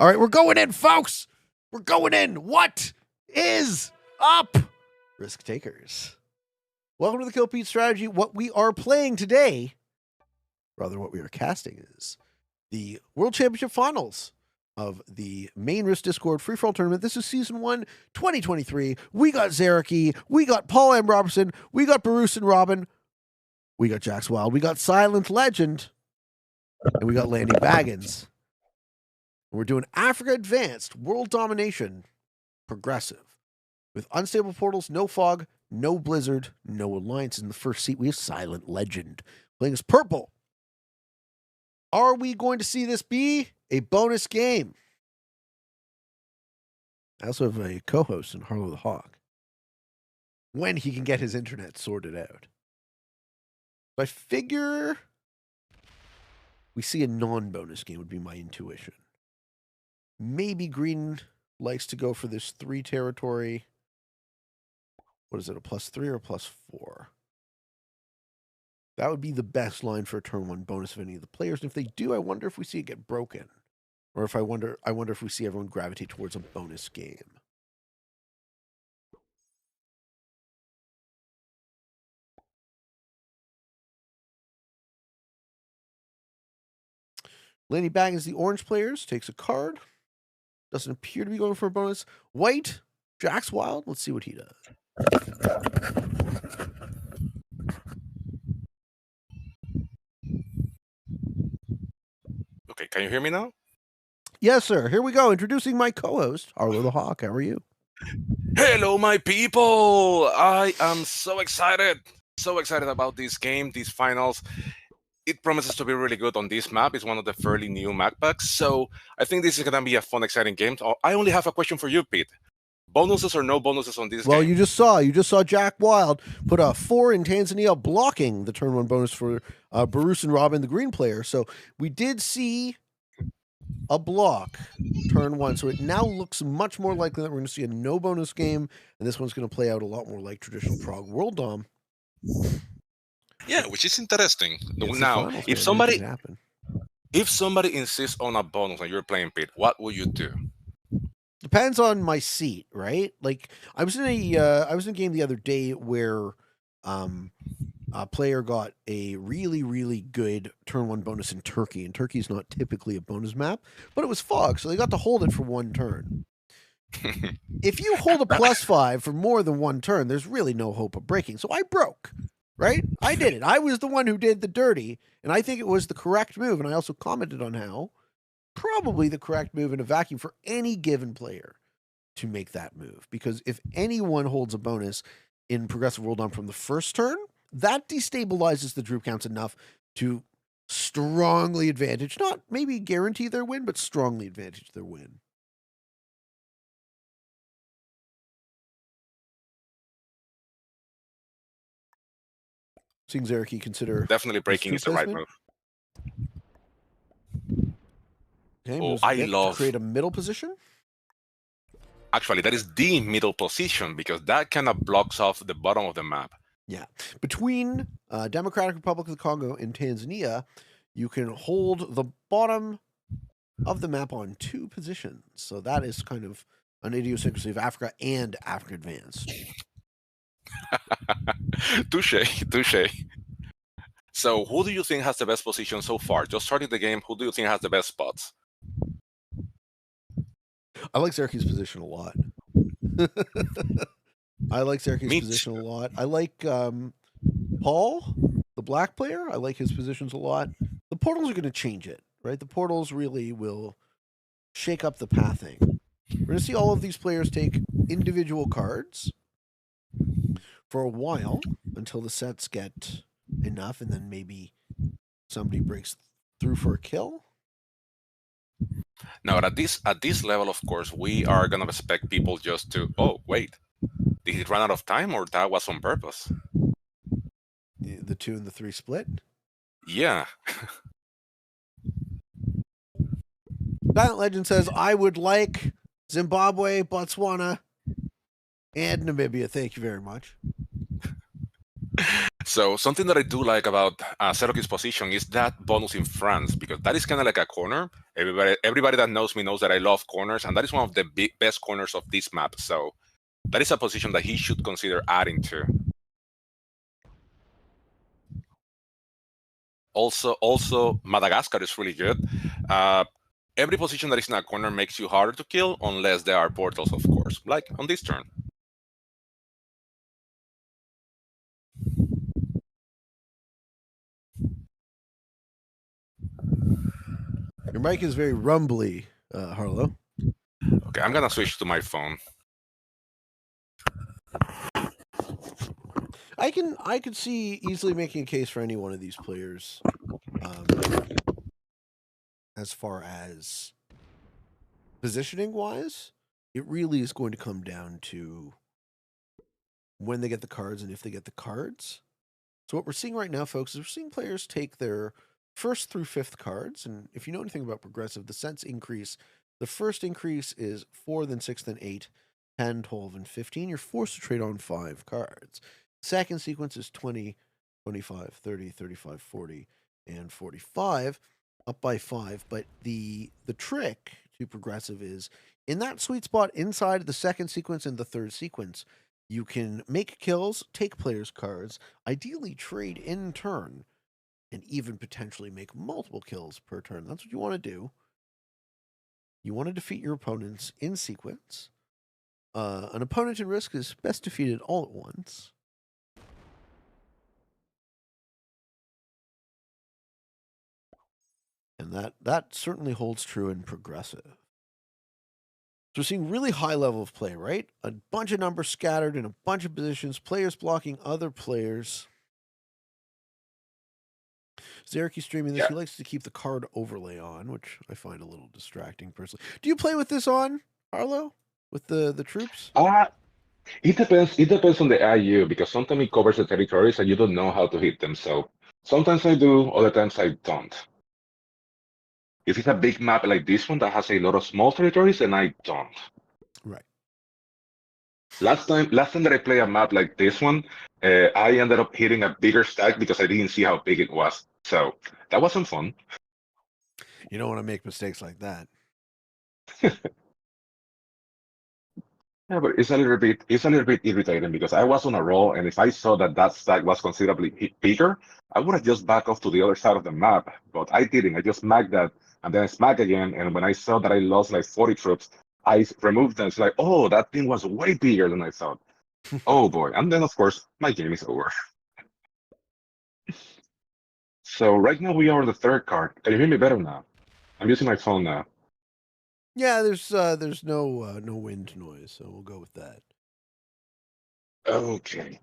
All right, we're going in, folks. We're going in. What is up, risk takers? Welcome to the Kill Pete strategy. What we are playing today, rather what we are casting, is the World Championship Finals of the main Risk Discord free-for-all tournament. This is Season 1, 2023. We got Zareki, we got Paul M. Robertson, we got Bruce and Robin, we got Jax Wild, we got Silent Legend, and we got Landy Baggins. We're doing Africa Advanced, World Domination, Progressive. With unstable portals, no fog, no blizzard, no alliance. In the first seat, we have Silent Legend, playing as purple. Are we going to see this be a bonus game? I also have a co-host in Harlow the Hawk, when he can get his internet sorted out. I figure we see a non-bonus game would be my intuition. Maybe Green likes to go for this 3 territory. What is it, a +3 or a +4? That would be the best line for a turn 1 bonus of any of the players. And if they do, I wonder if we see it get broken. Or if I wonder if we see everyone gravitate towards a bonus game. Landy Baggins, the orange players, takes a card. Doesn't appear to be going for a bonus. White, Jax Wild. Let's see what he does. Okay, can you hear me now? Yes, sir. Here we go. Introducing my co-host, Harlow the Hawk. How are you? Hello, my people. I am so excited. So excited about this game, these finals. It promises to be really good on this map. It's one of the fairly new map packs. So I think this is going to be a fun, exciting game. I only have a question for you, Pete. Bonuses or no bonuses on this game? Well, you just saw Jack Wild put a 4 in Tanzania, blocking the turn 1 bonus for Bruce and Robin, the green player. So we did see a block turn 1. So it now looks much more likely that we're going to see a no bonus game, and this one's going to play out a lot more like traditional Prague World Dom. Yeah, which is interesting. It's now, finals, if somebody insists on a bonus and you're playing Pete, what will you do? Depends on my seat, right? Like I was in a game the other day where a player got a really, really good turn 1 bonus in Turkey, and Turkey's not typically a bonus map, but it was fog, so they got to hold it for 1 turn. If you hold a +5 for more than 1 turn, there's really no hope of breaking. So I broke, right? I did it. I was the one who did the dirty, and I think it was the correct move, and I also commented on how probably the correct move in a vacuum for any given player to make that move. Because if anyone holds a bonus in Progressive World On from the first turn, that destabilizes the droop counts enough to strongly advantage, not maybe guarantee their win, but strongly advantage their win. Seeing Zareki consider definitely breaking is the right move. Okay, I love to create a middle position. Actually, that is the middle position because that kind of blocks off the bottom of the map. Yeah, between Democratic Republic of the Congo and Tanzania, you can hold the bottom of the map on 2 positions. So that is kind of an idiosyncrasy of Africa and Africa Advanced. Touche. So who do you think has the best position so far? Just starting the game, who do you think has the best spots? I like Zareki's position a lot. I like Zareki's position a lot. I like Paul, the black player. I like his positions a lot. The portals are going to change it, right? The portals really will shake up the pathing. We're going to see all of these players take individual cards for a while until the sets get enough, and then maybe somebody breaks through for a kill. Now, at this level, of course, we are going to expect people just to, oh, wait, did it run out of time or that was on purpose? The 2 and the 3 split? Yeah. Silent Legend says, I would like Zimbabwe, Botswana, and Namibia. Thank you very much. So something that I do like about Seroki's position is that bonus in France, because that is kind of like a corner. Everybody that knows me knows that I love corners, and that is one of the best corners of this map. So that is a position that he should consider adding to. Also, Madagascar is really good. Every position that is in a corner makes you harder to kill, unless there are portals, of course, like on this turn. Your mic is very rumbly, Harlow. Okay, I'm gonna switch to my phone. I could see easily making a case for any one of these players, as far as positioning wise. It really is going to come down to when they get the cards and if they get the cards. So what we're seeing right now, folks, is we're seeing players take their first through fifth cards, and if you know anything about progressive, the sense increase, the first increase is 4, then 6, then 8, 10, 12, and 15. You're forced to trade on 5 cards. Second sequence is 20, 25, 30, 35, 40, and 45, up by 5. But the trick to progressive is in that sweet spot inside the second sequence and the third sequence, you can make kills, take players' cards, ideally trade in turn, and even potentially make multiple kills per turn. That's what you want to do. You want to defeat your opponents in sequence. An opponent in risk is best defeated all at once. And that certainly holds true in progressive. So we're seeing really high level of play, right? A bunch of numbers scattered in a bunch of positions, players blocking other players. Zarek streaming this. Yeah. He likes to keep the card overlay on, which I find a little distracting personally. Do you play with this on, Arlo? With the troops? It depends. It depends on the IU because sometimes it covers the territories and you don't know how to hit them. So sometimes I do, other times I don't. If it's a big map like this one that has a lot of small territories, then I don't. Right. Last time that I played a map like this one, I ended up hitting a bigger stack because I didn't see how big it was. So that wasn't fun. You don't want to make mistakes like that. Yeah, but it's a little bit irritating because I was on a roll, and if I saw that that stack was considerably bigger, I would have just backed off to the other side of the map. But I didn't. I just smacked that, and then I smacked again. And when I saw that I lost like 40 troops, I removed them. It's like, oh, that thing was way bigger than I thought. Oh boy! And then of course my game is over. So right now we are on the third card. Can you hear me better now? I'm using my phone now. Yeah, there's no wind noise, so we'll go with that. Okay.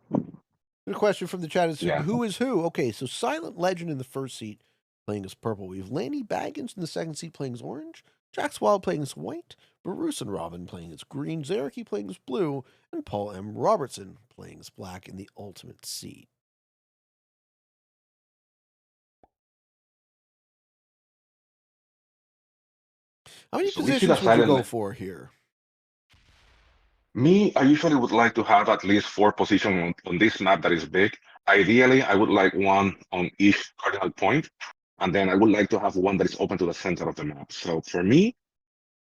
A question from the chat is Yeah. who is who? Okay, so Silent Legend in the first seat playing as purple. We have Lanny Baggins in the second seat playing as orange. Jax Wild playing as white. Bruce and Robin playing as green. Zareki playing as blue. And Paul M. Robertson playing as black in the ultimate seat. How many So we see the positions would you go silent. for here? Me, I usually would like to have at least 4 positions on this map that is big. Ideally, I would like one on each cardinal point, and then I would like to have one that is open to the center of the map. So for me,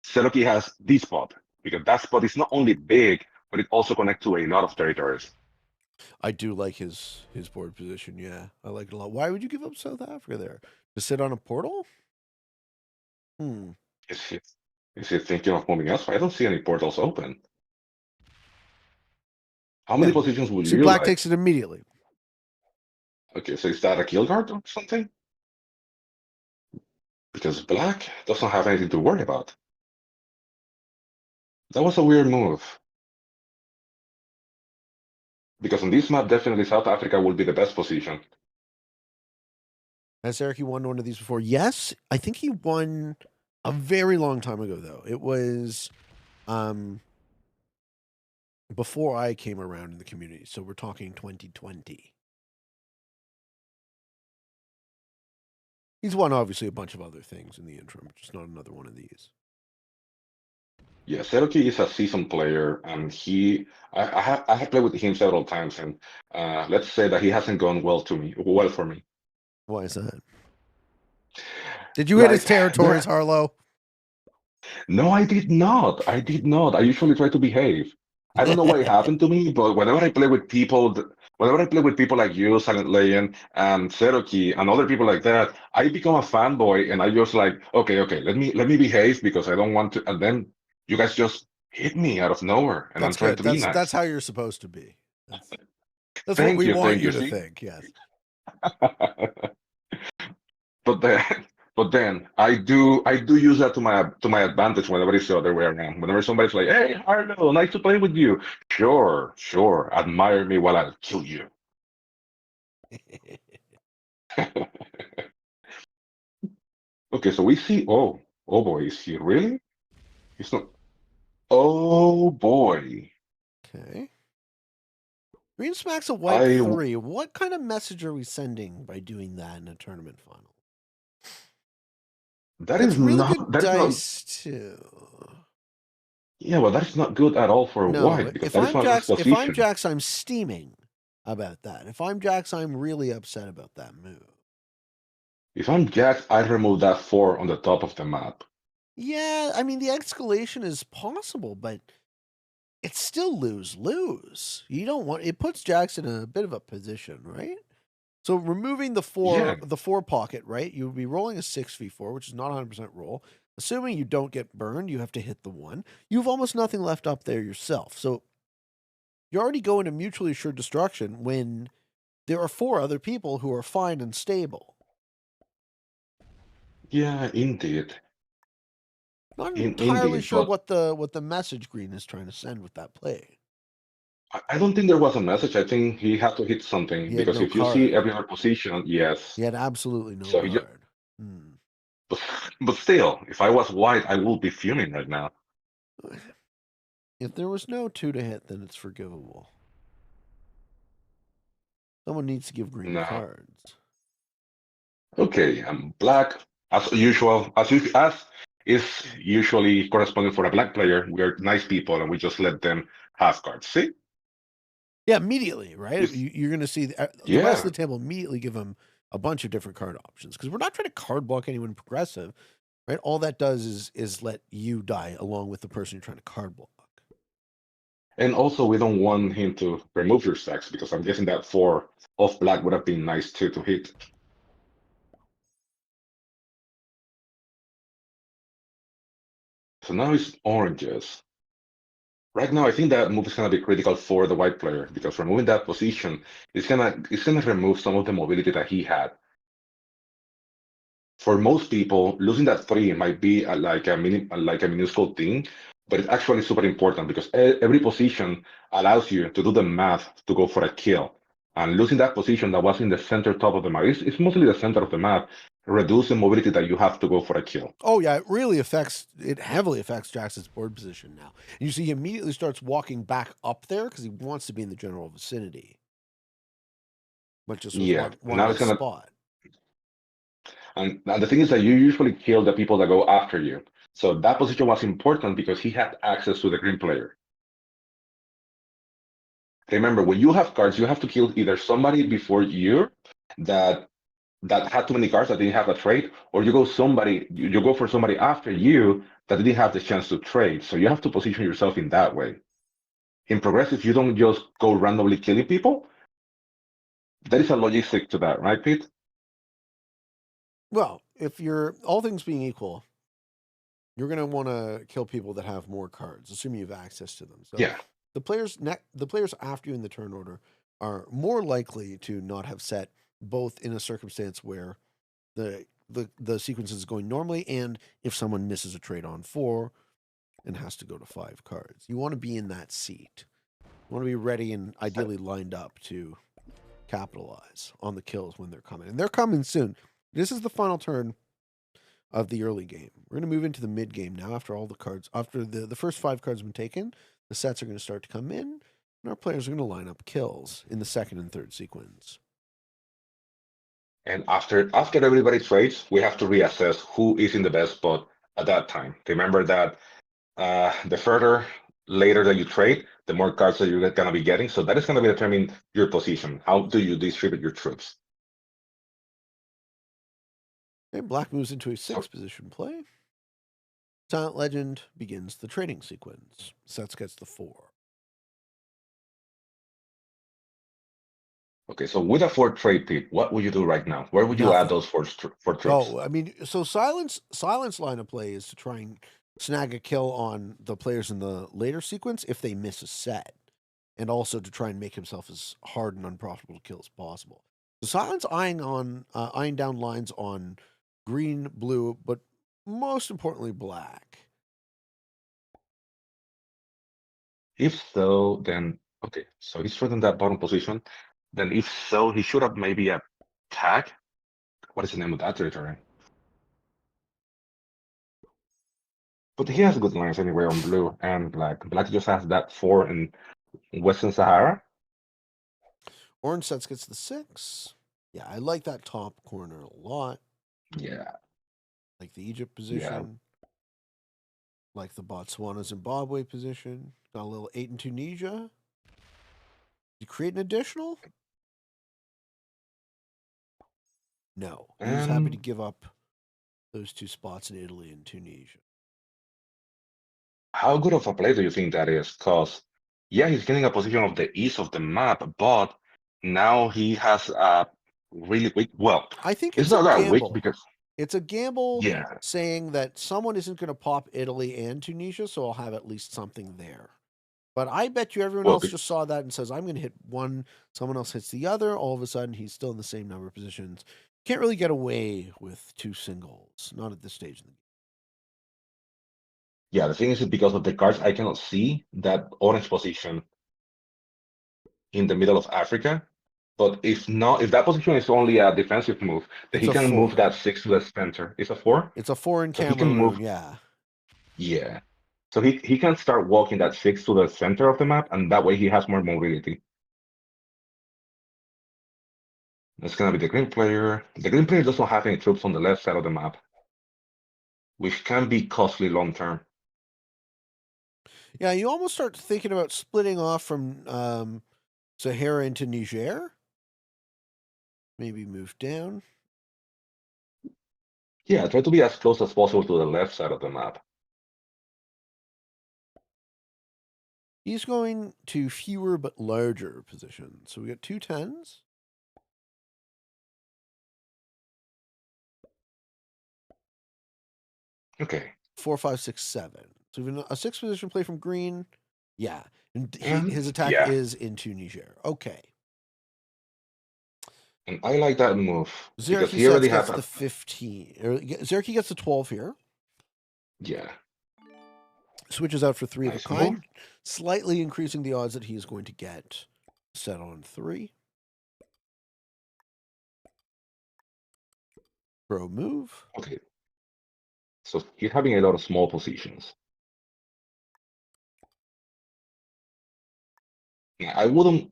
Seloki has this spot, because that spot is not only big, but it also connects to a lot of territories. I do like his board position, yeah. I like it a lot. Why would you give up South Africa there? To sit on a portal? Is he thinking of moving elsewhere? I don't see any portals open. How many Yeah. positions would See, you black like? takes it immediately. Okay, so is that a kill guard or something? Because black doesn't have anything to worry about. That was a weird move. Because on this map, definitely South Africa will be the best position. Has Eric won one of these before? Yes. I think he won a very long time ago, though. It was before I came around in the community. So we're talking 2020. He's won obviously a bunch of other things in the interim, just not another one of these. Yeah, Seroki is a seasoned player, and I have played with him several times, and let's say that he hasn't gone well for me. Why is that? Did you hit his Like territories, there, Harlow? no, I did not. I did not. I usually try to behave. I don't know what happened to me, but whenever I play with people like you, Silent Legend, and Seroki, and other people like that, I become a fanboy, and I just like, okay, let me behave because I don't want to, and then you guys just hit me out of nowhere, and I'm That's trying good. to be That's nice. how you're supposed to be. That's what Thank we you, want thank you you. to See, think. Yes. but then, but then I do use that to my advantage whenever it's the other way around. Whenever somebody's like, "Hey, Harlow, nice to play with you," sure, admire me while I'll kill you. Okay, so we see. Oh boy, is he really? He's not. Oh boy, Okay. Green smacks a white I 3. What kind of message are we sending by doing that in a tournament final? that That's is really not good that is not. dice too. Yeah, well, that is not good at all for No, white because that is not his If I'm position. Jax, I'm steaming about that. If I'm Jax, I'm really upset about that move. If I'm Jax, I'd remove that four on the top of the map. Yeah, I mean the escalation is possible, but it's still lose-lose. You don't want it puts Jax in a bit of a position, right? So removing Yeah. the four pocket, right? You would be rolling a 6v4, which is not 100% roll. Assuming you don't get burned, you have to hit the 1. You have almost nothing left up there yourself. So you're already going to mutually assured destruction when there are 4 other people who are fine and stable. Yeah, indeed. Not entirely Indeed, sure but what the message Green is trying to send with that play. I don't think there was a message. I think he had to hit something He had because no if you see card. every other position, yes. He had absolutely no So card. Hmm. but, but still, if I was white, I would be fuming right now. If there was no 2 to hit, then it's forgivable. Someone needs to give Green No. cards. Okay, I'm black as usual. As is usually corresponding for a black player, we are nice people and we just let them have cards. See? Yeah, immediately, right? It's, You're going to see the rest yeah. of the table immediately give them a bunch of different card options because we're not trying to card block anyone progressive, right? All that does is let you die along with the person you're trying to card block. And also, we don't want him to remove your stacks because I'm guessing that four of black would have been nice too to hit. So now it's oranges. Right now, I think that move is gonna be critical for the white player because removing that position is gonna remove some of the mobility that he had. For most people, losing that three might be like a minuscule thing, but it's actually super important because every position allows you to do the math to go for a kill. And losing that position that was in the center top of the map, it's mostly the center of the map, reduce the mobility that you have to go for a kill. Oh yeah, it heavily affects Jackson's board position now. And you see he immediately starts walking back up there because he wants to be in the general vicinity, but just with Yeah, and one now it's less gonna spot. and the thing is that you usually kill the people that go after you. So that position was important because he had access to the green player. Remember, when you have cards, you have to kill either somebody before you that had too many cards that didn't have a trade, or you go for somebody after you that didn't have the chance to trade. So you have to position yourself in that way. In progressive, you don't just go randomly killing people. There is a logistic to that, right, Pete? Well, if you're all things being equal, you're going to want to kill people that have more cards, assuming you have access to them. So Yeah. the players after you in the turn order are more likely to not have set both in a circumstance where the sequence is going normally and if someone misses a trade on 4 and has to go to 5 cards. You want to be in that seat. You want to be ready and ideally lined up to capitalize on the kills when they're coming. And they're coming soon. This is the final turn of the early game. We're going to move into the mid game now after all the cards, after the first 5 cards have been taken. The sets are going to start to come in, and our players are going to line up kills in the second and third sequence. And after everybody trades, we have to reassess who is in the best spot at that time. Remember that the further later that you trade, the more cards that you're gonna be getting. So that is gonna be determine your position. How do you distribute your troops? Okay, black moves into a So 6-position play. Silent Legend begins the trading sequence. Sets gets the 4. okay, so with a 4 trade tip, what would you do right now? Where would you add Nothing. those four troops? Oh, I mean, so silence line of play is to try and snag a kill on the players in the later sequence if they miss a set, and also to try and make himself as hard and unprofitable to kill as possible. So silence eyeing down lines on green, blue, but most importantly black. If so, then okay, so he's trading that bottom position. Then if so, he should have maybe a tag. What is the name of that territory? But he has good lines anyway on blue and black. Black just has that 4 in Western Sahara. Orange sets gets the 6. Yeah, I like that top corner a lot. Yeah, Like the Egypt yeah. position. Like the Botswana Zimbabwe position. Got a little 8 in Tunisia. You create an additional? No. He's happy to give up those 2 spots in Italy and Tunisia. How good of a play do you think that is? Because, yeah, he's getting a position of the east of the map, but now he has a really weak. Well, I think it's it's a not that weak gamble. because, It's a gamble yeah, saying that someone isn't going to pop Italy and Tunisia, so I'll have at least something there. But I bet you everyone well, else just saw that and says, I'm going to hit one, someone else hits the other. All of a sudden, he's still in the same number of positions. Can't really get away with 2 singles, not at this stage in the game. yeah, the thing is because of the cards, I cannot see that orange position in the middle of Africa. But if not, if that position is only a defensive move, then It's he a can move 4. that 6 to the center. It's a 4, It's a 4 in so he can move. Cameroon, yeah. Yeah, so he can start walking that 6 to the center of the map, and that way he has more mobility. That's gonna be the green player. The green player doesn't have any troops on the left side of the map, which can be costly long term. Yeah, you almost start thinking about splitting off from Sahara into Niger. Maybe move down. Yeah, try to be as close as possible to the left side of the map. He's going to fewer but larger positions. So we got 2 10s. Okay. 4, 5, 6, 7. So even a 6-position play from green. Yeah. And And his attack yeah, is into Niger. Okay. and I like that move because Zerky he already sets has gets a the 15. Zerky gets the 12 here. yeah, Switches out for 3 of a nice move. kind, slightly increasing the odds that he is going to get set on 3. Pro move. Okay. So he's having a lot of small positions. Yeah, I wouldn't.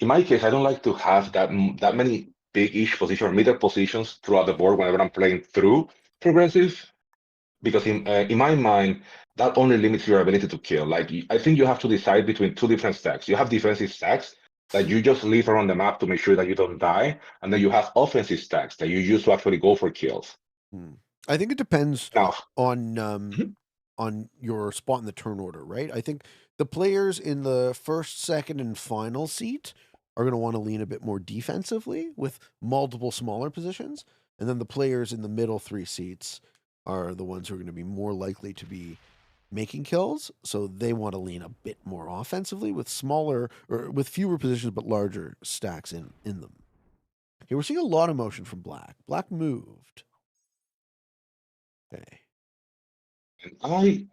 In my case, I don't like to have that many big-ish position or middle positions throughout the board whenever I'm playing through progressive. Because in my mind, that only limits your ability to kill. Like I think you have to decide between 2 different stacks. You have defensive stacks that you just leave around the map to make sure that you don't die, and then you have offensive stacks that you use to actually go for kills. I think it depends Now, on your spot in the turn order, right? I think the players in the first, second, and final seat are going to want to lean a bit more defensively with multiple smaller positions, and then the players in the middle 3 seats are the ones who are going to be more likely to be making kills, so they want to lean a bit more offensively with smaller or with fewer positions but larger stacks in them. Okay, we're seeing a lot of motion from black. Black moved. Okay. I like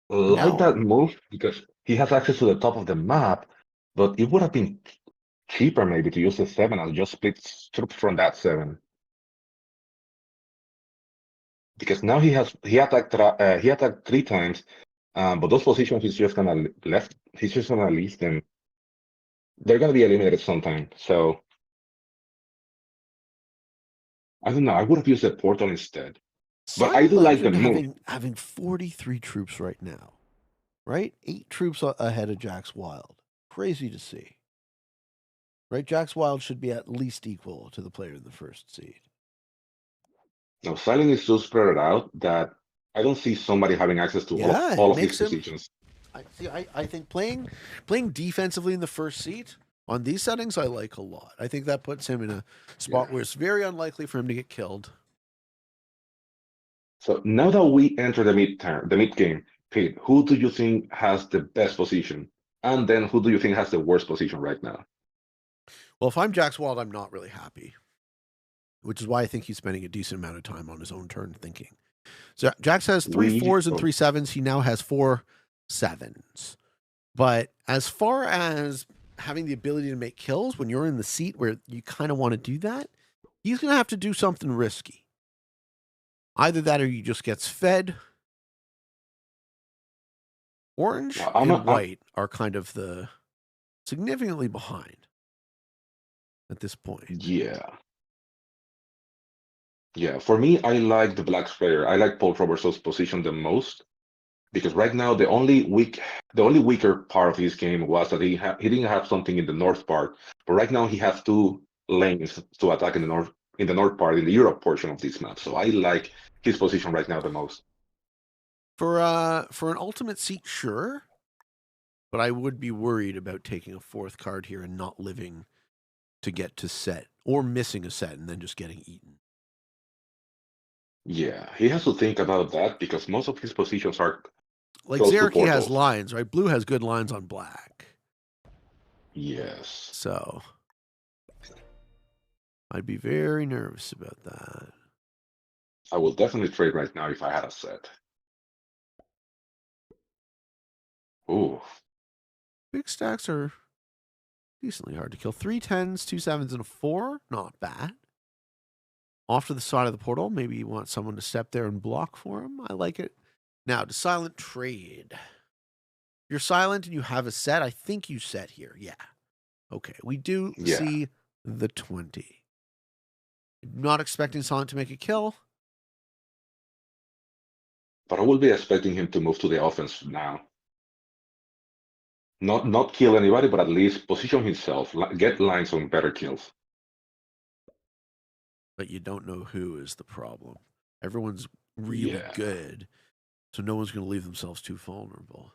Now, that move because he has access to the top of the map, but it would have been cheaper maybe to use the 7 and just split troops from that 7. Because now he attacked 3 times, but those positions he's just gonna leave them. They're gonna be eliminated sometime. So I don't know. I would have used the portal instead. But I Silent do like the Legend move. having 43 troops right now. right? 8 troops ahead of Jack's Wild. Crazy to see. Right? Jack's Wild should be at least equal to the player in the first seed. Now, Silent is so spread out that I don't see somebody having access to Yeah, all it of his makes him. positions. I think playing defensively in the first seat on these settings I like a lot. I think that puts him in a spot Yeah. where it's very unlikely for him to get killed. So now that we enter the mid game, Pete, who do you think has the best position? And then who do you think has the worst position right now? Well, if I'm Jack's Wild, I'm not really happy, which is why I think he's spending a decent amount of time on his own turn thinking. So Jax has 3 4s and 3 7s. He now has 4 7s. But as far as having the ability to make kills when you're in the seat where you kind of want to do that, he's going to have to do something risky. Either that or he just gets fed. Orange and white are kind of the significantly behind at this point. Yeah. Yeah, for me, I like the black player. I like Paul Robertson's position the most because right now the only weaker part of his game was that he didn't have something in the north part, but right now he has 2 lanes to attack in the north part, in the Europe portion of this map. So I like his position right now the most. For an ultimate seat, sure, but I would be worried about taking a 4th card here and not living to get to set, or missing a set and then just getting eaten. Yeah, he has to think about that because most of his positions are like close to Xerxes has portals. lines, right? Blue has good lines on black. Yes. So I'd be very nervous about that. I will definitely trade right now if I had a set. Ooh. Big stacks are decently hard to kill. 3 10s, 2 7s, and a 4. Not bad. Off to the side of the portal. Maybe you want someone to step there and block for him. I like it. Now, to silent trade. You're silent and you have a set. I think you set here. Yeah. Okay. We do see the 20. Not expecting silent to make a kill. But I will be expecting him to move to the offense now. Not kill anybody, but at least position himself, get lines on better kills. But you don't know who is the problem. Everyone's really good, so no one's going to leave themselves too vulnerable.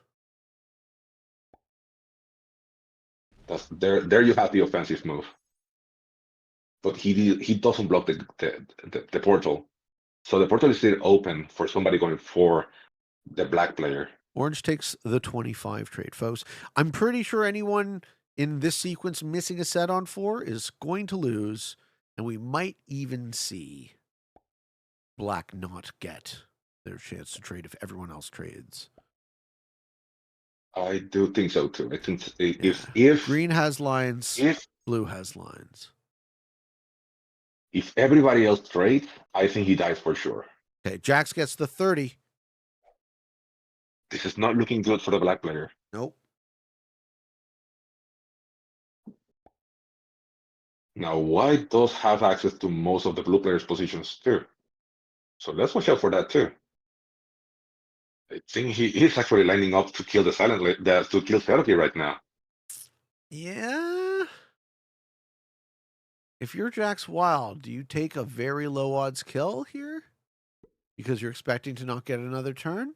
There you have the offensive move. But he doesn't block the portal. So the portal is still open for somebody going for the black player. Orange takes the 25 trade, folks. I'm pretty sure anyone in this sequence missing a set on 4 is going to lose, and we might even see black not get their chance to trade if everyone else trades. I do think so too. I think if green has lines, blue has lines. If everybody else trades, I think he dies for sure. Okay, Jax gets the 30. This is not looking good for the black player. Nope. Now, white does have access to most of the blue player's positions too. So let's watch out for that too. I think he is actually lining up to kill to kill Therapy right now. Yeah. If you're Jax Wild, do you take a very low odds kill here? Because you're expecting to not get another turn?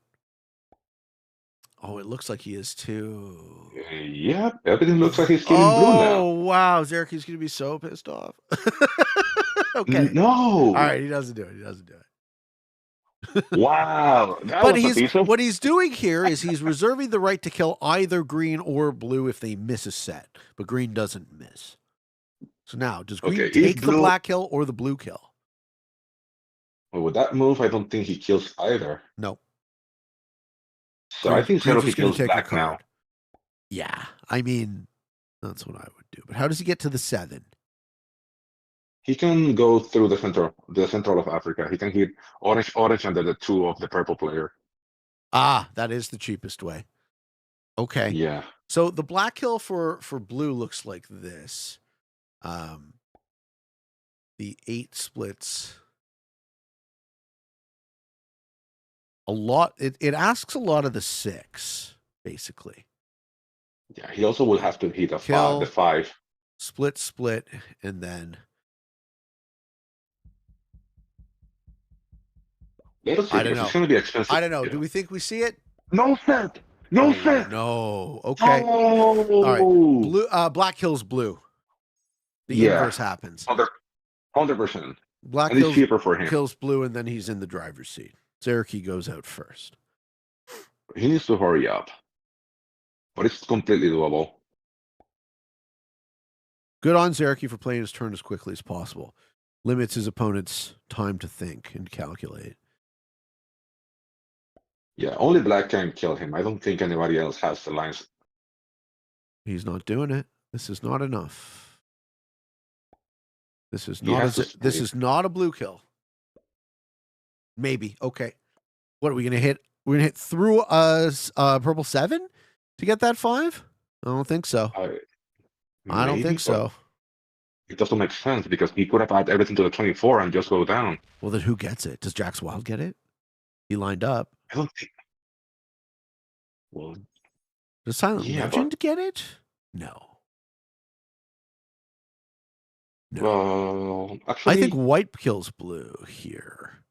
Oh, it looks like he is too. Yeah, everything looks like he's killing blue now. Oh, wow. Xerxes is going to be so pissed off. Okay. No. All right, he doesn't do it. He doesn't do it. Wow. But what he's doing here is he's reserving the right to kill either green or blue if they miss a set. But green doesn't miss. So now, does green take the black kill or the blue kill? Well, with that move, I don't think he kills either. No. So I think Xerxes kills black now. Yeah, I mean, that's what I would do. But how does he get to the 7? He can go through the central of Africa. He can hit orange, under the 2 of the purple player. Ah, that is the cheapest way. Okay. Yeah. So the black kill for blue looks like this. The 8 splits a lot. It asks a lot of the 6. basically. Yeah, he also will have to hit Kill. the 5. Split, and then Let us see, I don't because it's know. going to be expensive. I don't know. Yeah. Do we think we see it? No set! No Oh, set! no. Okay. Oh! All right. Blue. Black kills blue. The inverse happens. 100%. Black And it's cheaper for him. kills blue, and then he's in the driver's seat. Zerky goes out first. He needs to hurry up. But it's completely doable. Good on Zerky for playing his turn as quickly as possible. Limits his opponent's time to think and calculate. Yeah, only black can kill him. I don't think anybody else has the lines. He's not doing it. This is not enough. This is He not has to this stay. is not a blue kill. Maybe. Okay. What are we gonna hit? We're gonna hit through purple 7 to get that 5? I don't think so. I don't think so. It doesn't make sense because he could have added everything to the 24 and just go down. Well, then who gets it? Does Jax Wild get it? He lined up. I don't think. Well, Does Silent yeah, Legend get it? No. Well, actually, I think white kills blue here.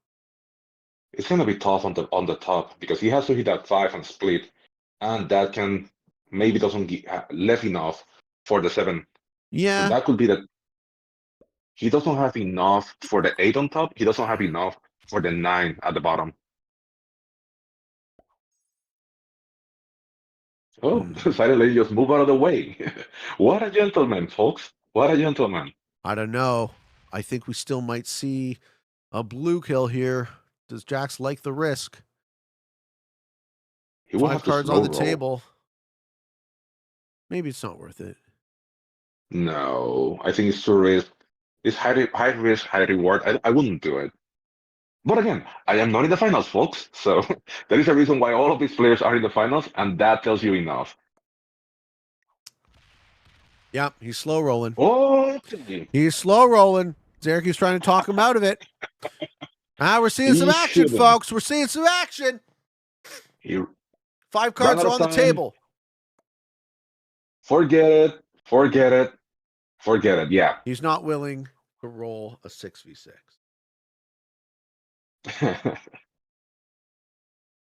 it's gonna be tough on the top because he has to hit that 5 and split, and that can maybe doesn't get left enough for the 7. Yeah. And that could be that he doesn't have enough for the 8 on top. He doesn't have enough for the 9 at the bottom. Oh, silently just move out of the way. What a gentleman, folks. What a gentleman. I don't know. I think we still might see a blue kill here. Does Jax like the risk? He will 5 have to cards slow on the roll. table. Maybe it's not worth it. No, I think it's too risk. It's high risk, high reward. I wouldn't do it. But again, I am not in the finals, folks. So there is a reason why all of these players are in the finals, and that tells you enough. Yeah, he's slow rolling. Oh, he's slow rolling. Zerky's trying to talk him out of it. We're seeing some action, folks. We're seeing some action. 5 cards are on the table. Forget it. Forget it. Forget it. Yeah. He's not willing to roll a 6v6.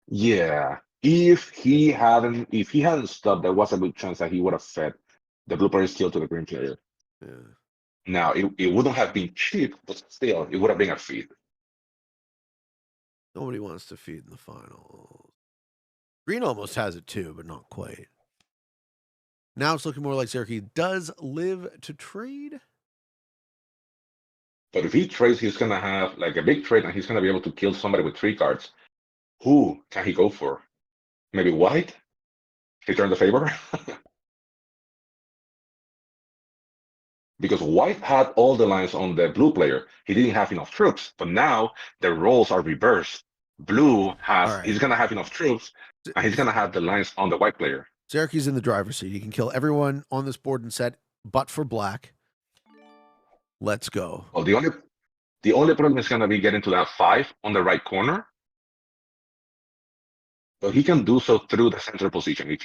Yeah. If he hadn't stopped, there was a good chance that he would have fed the blue player skill to the green player. Yeah. Now it wouldn't have been cheap, but still it would have been a feed. Nobody wants to feed in the finals. Green almost has it too, but not quite. Now it's looking more like Zerky does live to trade. But if he trades, he's gonna have like a big trade, and he's gonna be able to kill somebody with 3 cards. Who can he go for? Maybe white? Return the favor? Because white had all the lines on the blue player. He didn't have enough troops, but now the roles are reversed. Blue has, he's going to have enough troops, and he's going to have the lines on the white player. Zerky's in the driver's seat. He can kill everyone on this board and set, but for black. Let's go. Well, the only problem is going to be getting to that 5 on the right corner. But he can do so through the center position. If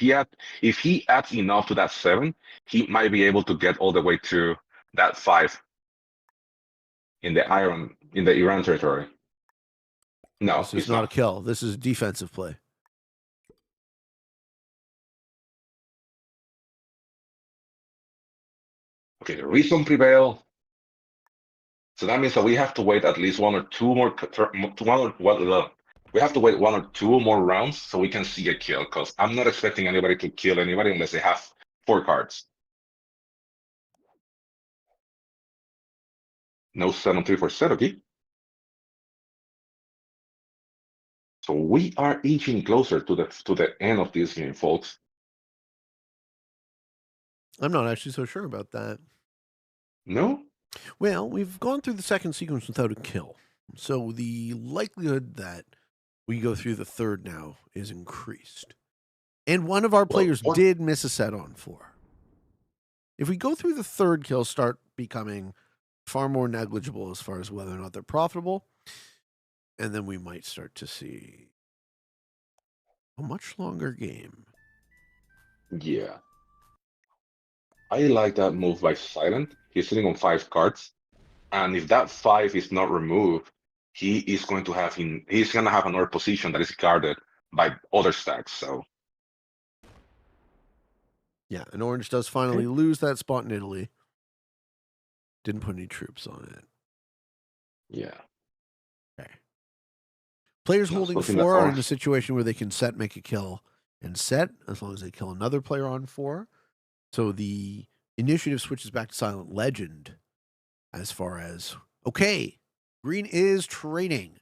he adds enough to that 7, he might be able to get all the way to that 5 in the Iran territory. No, this is not a kill. This is a defensive play. Okay, the reason prevail. So that means that we have to wait at least 1 or 2 more. We have to wait 1 or 2 more rounds so we can see a kill. Because I'm not expecting anybody to kill anybody unless they have 4 cards. No 7-3 for set, okay? So we are inching closer to the end of this game, folks. I'm not actually so sure about that. No? Well, we've gone through the second sequence without a kill. So the likelihood that we go through the third now is increased. And one of our players did miss a set on 4. If we go through the third, kills start becoming far more negligible as far as whether or not they're profitable. And then we might start to see a much longer game. Yeah. I like that move by Silent. He's sitting on 5 cards, and if that 5 is not removed, he's gonna have another position that is guarded by other stacks. So Yeah, and Orange does finally lose that spot in Italy. Didn't put any troops on it. yeah. Okay. Players No, holding something that 4 are in Orange- a situation where they can set, make a kill, and set as long as they kill another player on 4. So the initiative switches back to Silent Legend as far as, okay, Green is trading.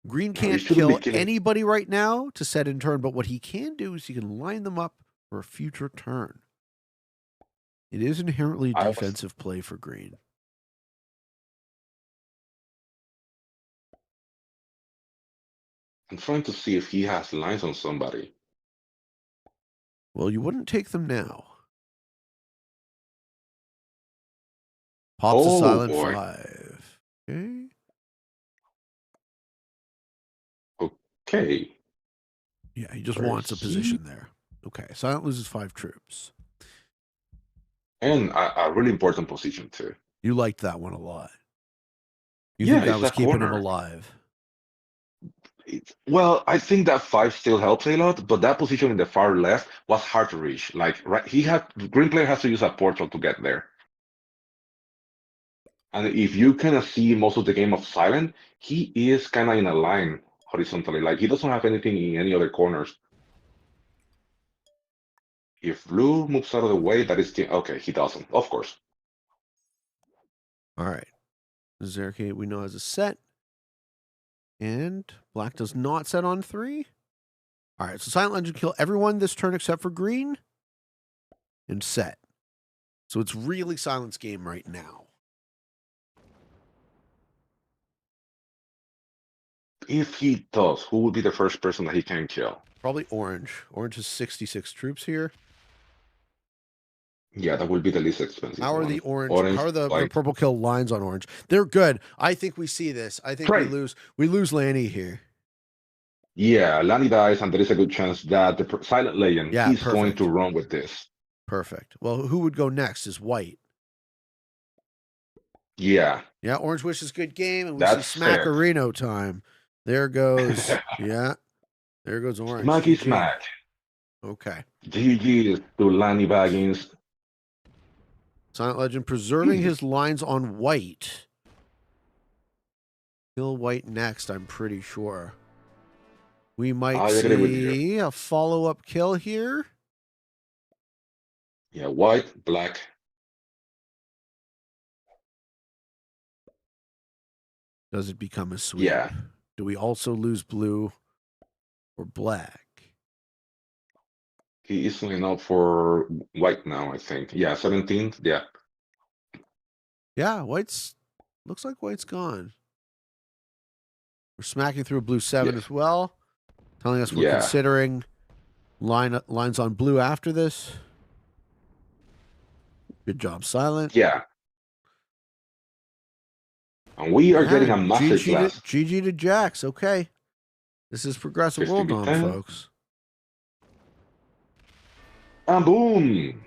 Green No, he can't shouldn't be kill killing. anybody right now to set in turn, but what he can do is he can line them up for a future turn. It is inherently a defensive play for Green. I'm trying to see if he has lines on somebody. Well, you wouldn't take them now. Pops a Silent boy. 5. Okay. Okay. Yeah, he just Where wants a is position there. Okay, Silent loses 5 troops. And a really important position too. You liked that one a lot. You Yeah, think that it's was that keeping him corner. alive? Well, I think that 5 still helps a lot, but that position in the far left was hard to reach. Like, right, Green player has to use a portal to get there. And if you kind of see most of the game of Silent, he is kind of in a line horizontally. Like, he doesn't have anything in any other corners. If Blue moves out of the way, that is okay. He doesn't, of course. All right. Zerke, we know, has a set. And Black does not set on 3. All right, so Silent Legend kill everyone this turn except for Green. And set. So it's really Silent's game right now. If he does, who will be the first person that he can kill? Probably Orange. Orange has 66 troops here. Yeah, that will be the least expensive How are one. the how are the White. purple kill lines on Orange? They're good. I think we see this. I think we lose Lanny here. Yeah, Lani dies, and there is a good chance that the Silent Legend he's going to run with this. Perfect. Well, who would go next is White. Yeah. Yeah, Orange wishes good game, and we see Smackarino time. There goes, yeah. There goes Orange. Smacky smack. Okay. GG to Lanny Baggins. Silent Legend preserving his lines on White. Kill White next, I'm pretty sure. We might see a follow-up kill here. Yeah, White, Black. Does it become a sweep? Yeah. Do we also lose Blue or Black? He is lining up for White now, I think. Yeah, 17th. Yeah. Yeah, White's looks like White's gone. We're smacking through a Blue 7 as well, telling us we're considering lines on Blue after this. Good job, Silent. Yeah. And we are getting a massive blast. GG to Jax. Okay. This is Progressive World Dom, folks. And boom.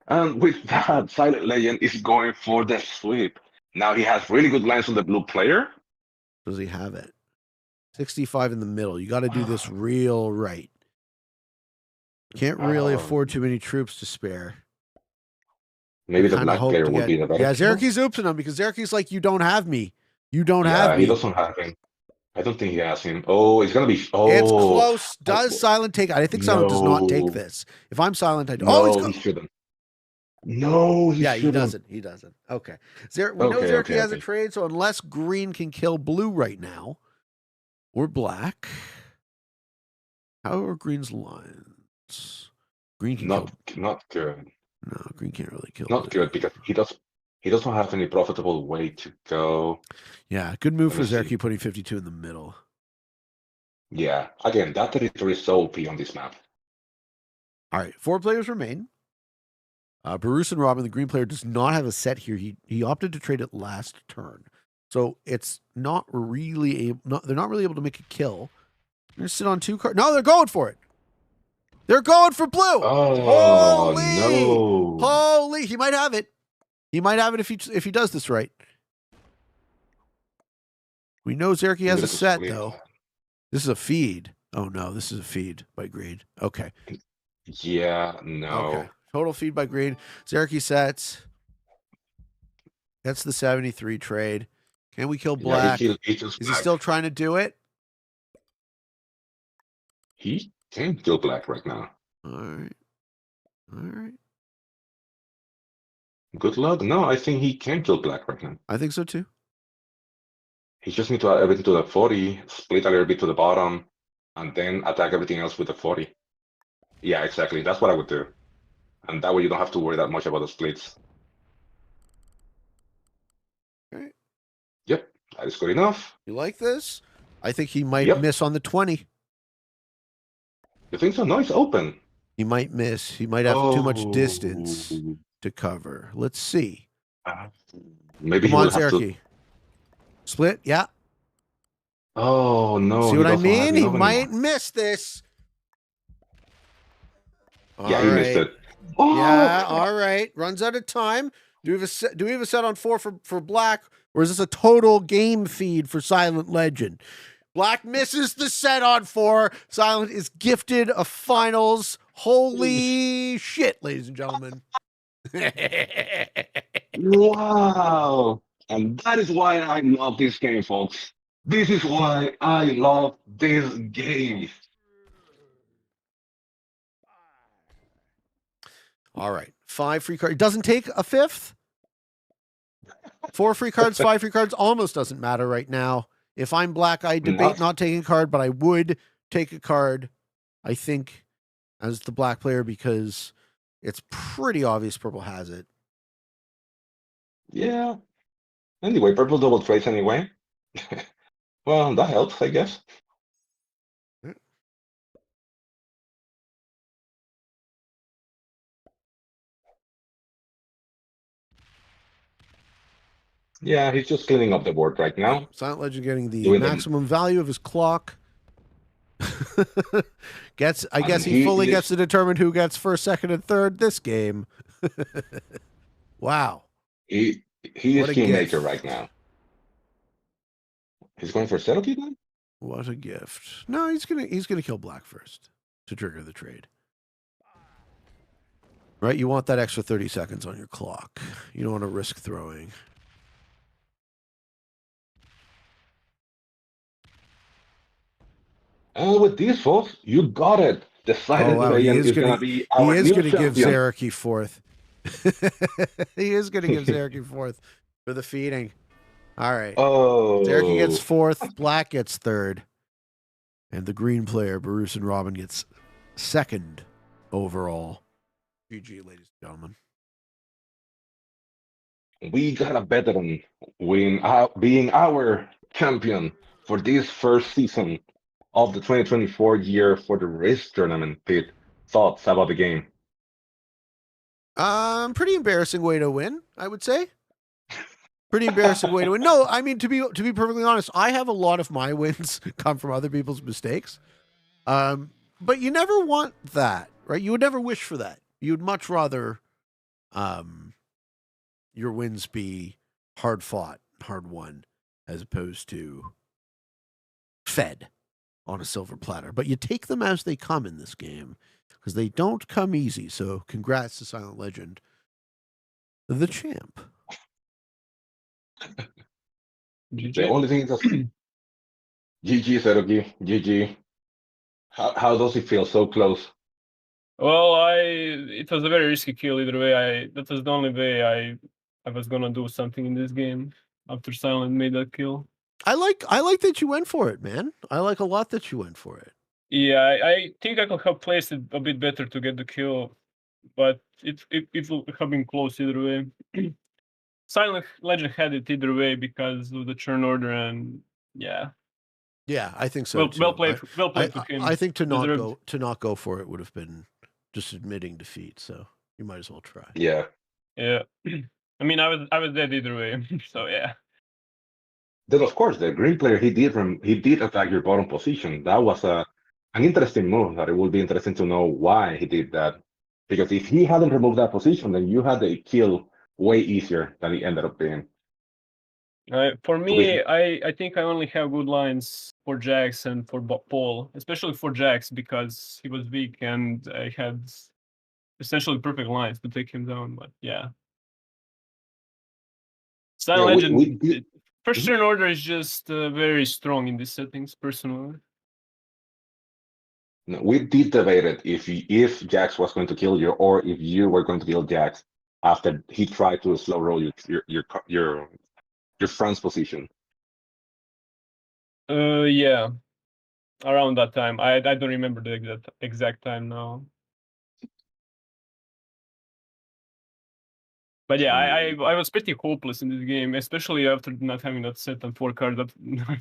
And with that, Silent Legend is going for the sweep. Now he has really good lines on the blue player. Does he have it? 65 in the middle. You got to do this real right. Can't really afford too many troops to spare. Maybe the black player would be the better. Yeah, Zerke's oopsing him because Zerke's like, you don't have me. You don't have me. He doesn't have him. I don't think he has him. Oh, it's going to be... Oh, it's close. Does Silent take... I think Silent does not take this. If I'm Silent, I... No, he shouldn't. No, he shouldn't. He doesn't. He doesn't. Okay. We know Zerke has a trade, so unless Green can kill Blue right now, or Black, how are Green's lines? Green can not good. No, Green can't really kill. Not good because he doesn't have any profitable way to go. Yeah, good move for Zerke putting 52 in the middle. Yeah, again, that territory is so OP on this map. All right, 4 players remain. Bruce and Robin, the green player, does not have a set here. He opted to trade it last turn, so it's not really they're not really able to make a kill. They're gonna sit on 2 cards. No, they're going for it. They're going for blue. Oh Holy! no! Holy! He might have it. He might have it if he does this right. We know Zerky has a set though. This is a feed. Oh no, this is a feed by green. Okay. Yeah, no. Okay. Total feed by green. Zerky sets. That's the 73 trade. Can we kill black? Yeah, is he still trying to do it? He can kill black right now. All right. All right. Good luck. No, I think he can kill black right now. I think so too. He just needs to add everything to the 40, split a little bit to the bottom, and then attack everything else with the 40. Yeah, exactly. That's what I would do. And that way you don't have to worry that much about the splits. Okay. Yep, that is good enough. You like this? I think he might miss on the 20. You think so? No, it's open. He might miss. He might have too much distance to cover. Let's see. Maybe Come on, Zerky. Split, yeah. Oh, no. See what I mean? He might miss this. Yeah, he missed it. Oh! Yeah, all right. Runs out of time. Do we have a set on 4 for black, or is this a total game feed for Silent Legend? Black misses the set on 4. Silent is gifted a finals. Holy shit, ladies and gentlemen. Wow. And that is why I love this game, folks. This is why I love this game. All right. 5 free cards. It doesn't take a 5th? 4 free cards, 5 free cards. Almost doesn't matter right now. If I'm black, I debate not taking a card, but I would take a card, I think, as the black player, because it's pretty obvious purple has it. Yeah. Anyway, purple double trades anyway. Well, that helps, I guess. Yeah, he's just cleaning up the board right now. Silent Legend getting the maximum value of his clock. I guess he fully gets to determine who gets first, second, and third this game. Wow. He is kingmaker right now. He's going for settle key then? What a gift. No, he's gonna kill black first to trigger the trade. Right? You want that extra 30 seconds on your clock. You don't want to risk throwing. And with these folks, you got it. The Silent Legend is going to be our new champion. He is going to give Zerky 4th. He is going to give Zerky 4th for the feeding. All right. Oh. Zerky gets 4th. Black gets 3rd. And the green player, Bruce and Robin, gets 2nd overall. GG, ladies and gentlemen. We got a veteran being our champion for this first season of the 2024 year for the Risk Tournament. Pete, thoughts about the game? Pretty embarrassing way to win, I would say. Pretty embarrassing way to win. No, I mean, to be perfectly honest, I have a lot of my wins come from other people's mistakes. But you never want that, right? You would never wish for that. You'd much rather your wins be hard fought, hard won, as opposed to fed on a silver platter. But you take them as they come in this game, because they don't come easy. So congrats to Silent Legend, the champ. The only thing is GG, Seroki, GG. How does it feel so close? Well, it was a very risky kill either way. That was the only way I was gonna do something in this game after Silent made that kill. I like that you went for it, man. I like a lot that you went for it. Yeah, I think I could have placed it a bit better to get the kill, but it will have been close either way. Silent Legend had it either way because of the churn order, and yeah. Yeah, I think so. Well played to him. I think to not go for it would have been just admitting defeat. So you might as well try. Yeah. Yeah. I mean, I was dead either way. So yeah. Then of course the green player he did attack your bottom position. That was a an interesting move that it would be interesting to know why he did that. Because if he hadn't removed that position, then you had the kill way easier than it ended up being. For me, I think I only have good lines for Jax and for Paul, especially for Jax because he was weak and I had essentially perfect lines to take him down. But yeah, Silent Legend, first turn order is just very strong in these settings, personally. We did debate it if Jax was going to kill you or if you were going to kill Jax after he tried to slow roll your friend's position. Yeah, around that time. I don't remember the exact time now. But yeah, I was pretty hopeless in this game, especially after not having that set on 4 cards. That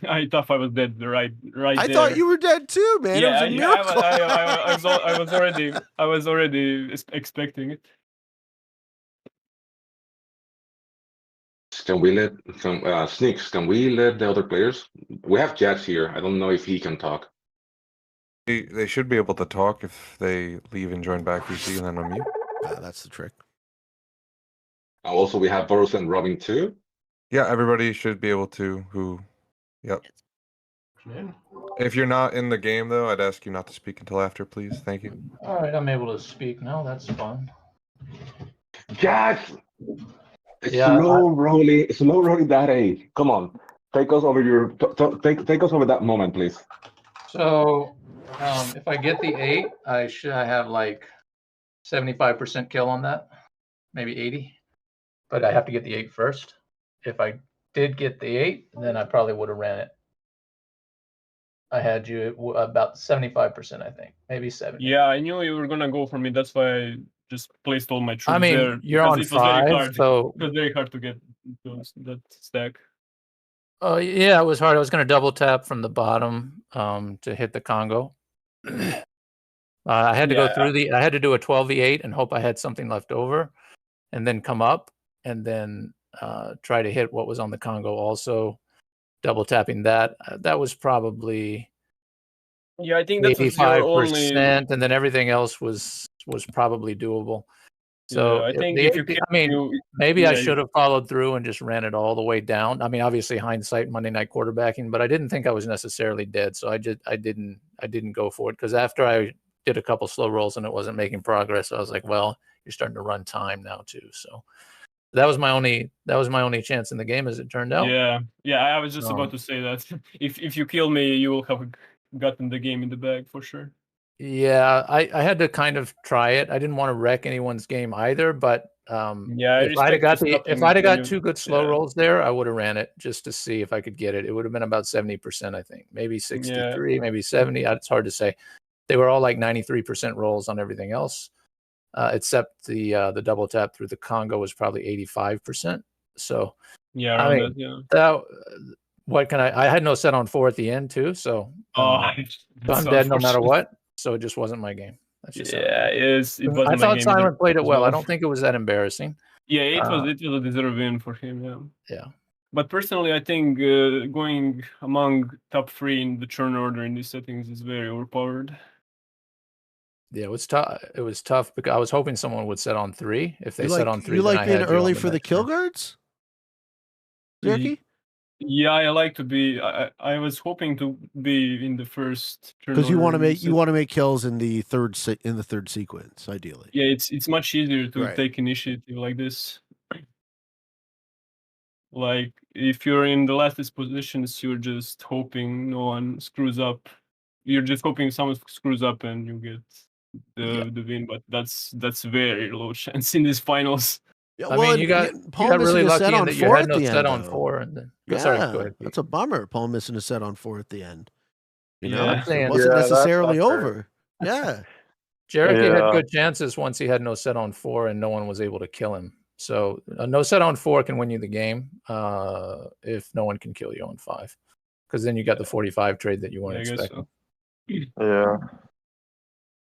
I thought I was dead right I there. thought you were dead too, man. Yeah, it was a miracle. I was already expecting it. Can we let Sneaks? Can we let the other players? We have Jax here. I don't know if he can talk. They should be able to talk if they leave and join back VC and then unmute. That's the trick. Also, we have Boros and Robin too. Yeah, everybody should be able to. Yep. If you're not in the game, though, I'd ask you not to speak until after, please. Thank you. All right, I'm able to speak now. That's fun. Jax! Yeah, slow rolling that A. Come on, take us over take us over that moment, please. So, if I get the 8, I have like 75% kill on that, maybe 80. But I have to get the 8 first. If I did get the 8, then I probably would have ran it. I had you at about 75%, I think, maybe 70. Yeah, I knew you were gonna go for me. That's why I just placed all my troops there. You're on 5, so it was very hard to get that stack. Oh yeah, it was hard. I was going to double tap from the bottom to hit the Congo. I had to go through I had to do a 12v8 and hope I had something left over, and then come up and then try to hit what was on the Congo also. Double tapping that. That was probably I think that was your only. And then everything else was probably doable. So I think maybe I should have followed through and just ran it all the way down. I mean, obviously hindsight, Monday night quarterbacking, but I didn't think I was necessarily dead, so I didn't go for it because after I did a couple slow rolls and it wasn't making progress, I was like, well, you're starting to run time now too. So that was my only chance in the game, as it turned out. Yeah. I was just about to say that if you kill me, you will have gotten the game in the bag for sure. Yeah, I had to kind of try it. I didn't want to wreck anyone's game either, but if I'd have got 2 good slow rolls there, I would have ran it just to see if I could get it. It would have been about 70%, I think, maybe 63, maybe 70. It's hard to say. They were all like 93% rolls on everything else, except the double tap through the Congo was probably 85%. So what can I had no set on 4 at the end too, so I'm dead no matter what. So it just wasn't my game. That's just I thought Silent played it well. I don't think it was that embarrassing. Yeah, it was a deserved win for him. Yeah. But personally, I think going among top 3 in the churn order in these settings is very overpowered. Yeah, it was tough. It was tough because I was hoping someone would set on 3. If they set on 3, you like being early for the kill guards, Jerky? Yeah, I like to be. I was hoping to be in the first turn because you want to make kills in the third sequence, ideally. Yeah, it's much easier to take initiative like this. Like if you're in the last positions, you're just hoping no one screws up. You're just hoping someone screws up and you get the win. But that's very low chance in these finals. Yeah, I mean, you got really lucky in that you had no set on 4. And then, sorry, go ahead. That's a bummer. Paul missing a set on 4 at the end. You know, it wasn't necessarily over. Yeah. Jericho had good chances once he had no set on 4 and no one was able to kill him. So no set on 4 can win you the game if no one can kill you on 5, because then you got the 45 trade that you weren't expecting. Yeah.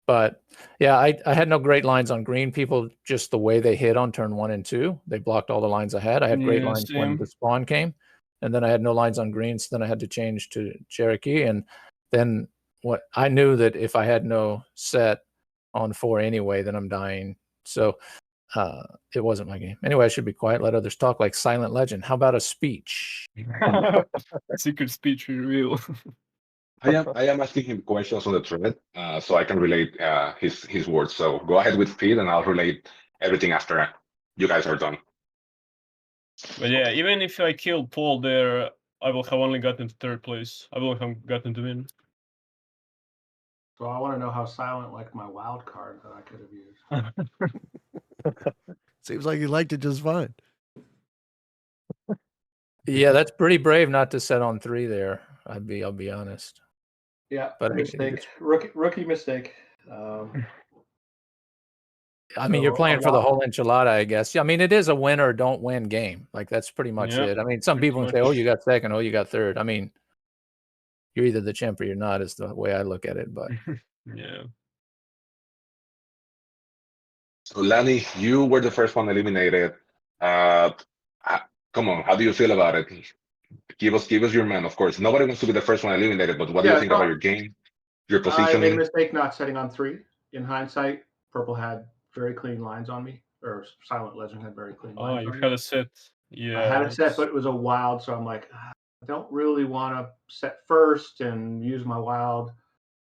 But yeah, I had no great lines on green. People, just the way they hit on turn 1 and 2, they blocked all the lines I had. I had great lines when the spawn came, and then I had no lines on green, so then I had to change to Cherokee. And then what I knew that if I had no set on 4 anyway, then I'm dying. So it wasn't my game. Anyway, I should be quiet, let others talk like Silent Legend. How about a speech? Secret speech reveal. I am asking him questions on the thread, so I can relate his words. So go ahead with feed, and I'll relate everything after you guys are done. But yeah, even if I kill Paul there, I will have only gotten to 3rd place. I will have gotten to win. So I want to know how Silent liked my wild card that I could have used. Seems like you liked it just fine. Yeah, that's pretty brave not to set on 3 there. I'll be honest. Yeah, but mistake. Rookie mistake. I mean, you're playing for the whole enchilada, I guess. I mean, it is a win or don't win game. Like, that's pretty much it. I mean, some people say, oh, you got 2nd, oh, you got 3rd. I mean, you're either the champ or you're not, is the way I look at it. But yeah. So, Lani, you were the first one eliminated. Come on, how do you feel about it? Give us your man, of course. Nobody wants to be the first one eliminated, but what do you think about your game, your positioning? I made a mistake not setting on 3. In hindsight, Purple had very clean lines on me, or Silent Legend had very clean lines. Oh, you had a set. Yeah. I had a set, but it was a wild, so I'm like, I don't really want to set first and use my wild.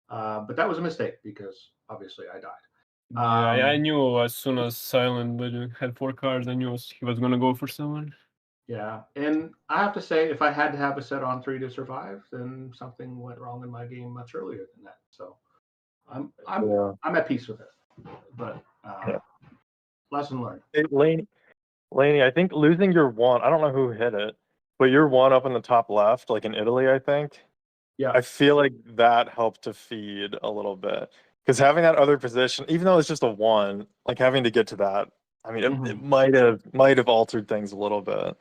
But that was a mistake because obviously I died. I knew as soon as Silent Legend had 4 cards, I knew he was going to go for someone. Yeah, and I have to say, if I had to have a set on 3 to survive, then something went wrong in my game much earlier than that. So I'm at peace with it. But lesson learned. Hey, Laney, I think losing your 1, I don't know who hit it, but your 1 up in the top left, like in Italy, I think. Yeah. I feel like that helped to feed a little bit. Because having that other position, even though it's just a 1, like having to get to that, I mean, it might have altered things a little bit.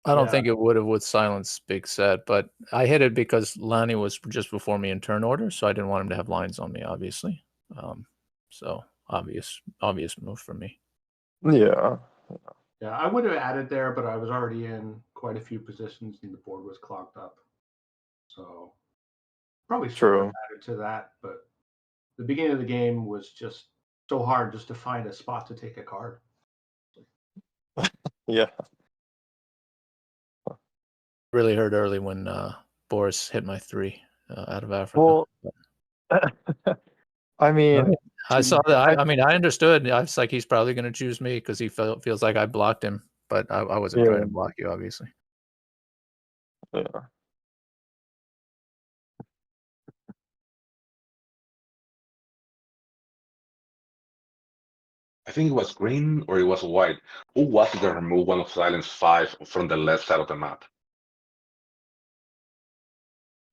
I don't think it would have with Silent's big set, but I hit it because Lani was just before me in turn order, so I didn't want him to have lines on me, obviously. So obvious move for me. Yeah. Yeah, I would have added there, but I was already in quite a few positions and the board was clogged up. So probably should have added to that, but the beginning of the game was just so hard just to find a spot to take a card. Yeah. Really hurt early when Boris hit my 3 out of Africa. Well, I mean, I saw that. I mean, I understood. I was like, he's probably going to choose me because he feels like I blocked him, but I wasn't trying to block you, obviously. Yeah. I think it was green or it was white. Who was it that removed one of Silence 5 from the left side of the map?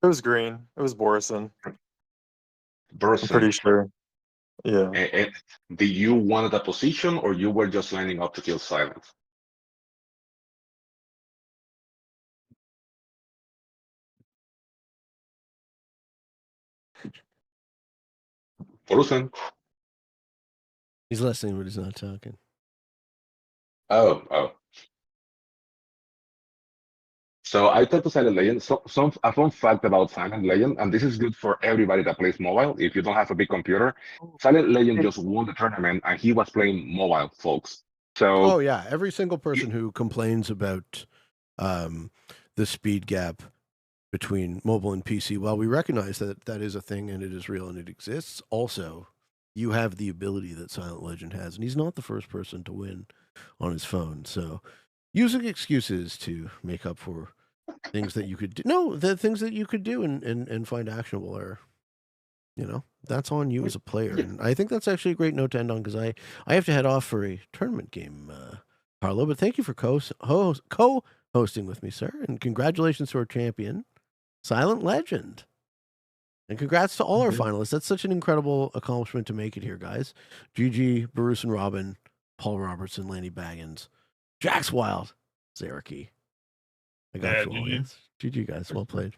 It was green. It was Borison. Borison. I'm pretty sure. Yeah. And did you want that position, or you were just lining up to kill Silence? Borison. He's listening, but he's not talking. Oh. So I talked to Silent Legend. A fun fact about Silent Legend, and this is good for everybody that plays mobile. If you don't have a big computer, Silent Legend just won the tournament, and he was playing mobile, folks. So every single person who complains about the speed gap between mobile and PC, while we recognize that that is a thing and it is real and it exists, also you have the ability that Silent Legend has, and he's not the first person to win on his phone. So using excuses to make up for things that you could do, the things that you could do and find actionable are, that's on you as a player. And I think that's actually a great note to end on, because I have to head off for a tournament game, Carlo. But thank you for co-hosting with me, sir, and congratulations to our champion, Silent Legend. And congrats to all our finalists. That's such an incredible accomplishment to make it here, guys. GG, Bruce and Robin, Paul Robertson, Lanny Baggins, Jax Wild, Zaraki. I got you all, guys. GG, guys. Well played.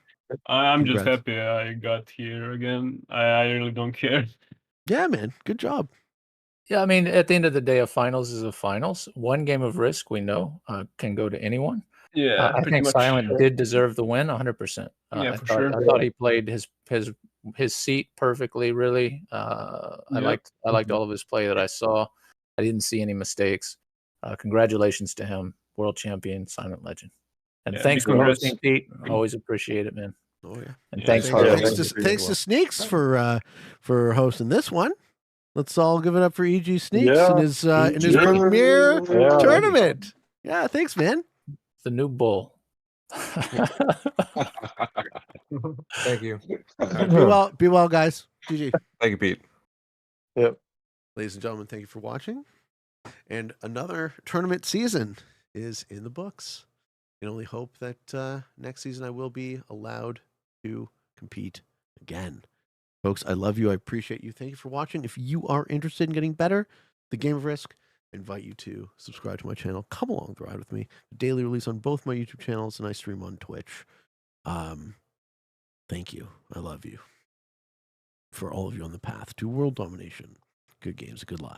I'm just happy I got here again. I really don't care. Yeah, man. Good job. Yeah, I mean, at the end of the day, a finals is a finals. One game of risk, we know, can go to anyone. Yeah, I think Silent did deserve the win 100%. Yeah, for sure. I thought he played his his seat perfectly. Really, I liked all of his play that I saw. I didn't see any mistakes. Congratulations to him, world champion, Silent Legend. And thanks for hosting, Pete. Always appreciate it, man. Oh yeah. And thanks to Sneaks for hosting this one. Let's all give it up for EG Sneaks in his premier tournament. Yeah, thanks, man. The new bull. Thank you. Be well, guys. GG. Thank you, Pete. Yep. Ladies and gentlemen, thank you for watching. And another tournament season is in the books. I can only hope that next season I will be allowed to compete again. Folks, I love you. I appreciate you. Thank you for watching. If you are interested in getting better, the Game of Risk, I invite you to subscribe to my channel. Come along the ride with me. Daily release on both my YouTube channels, and I stream on Twitch. Thank you. I love you. For all of you on the path to world domination. Good games, good lives.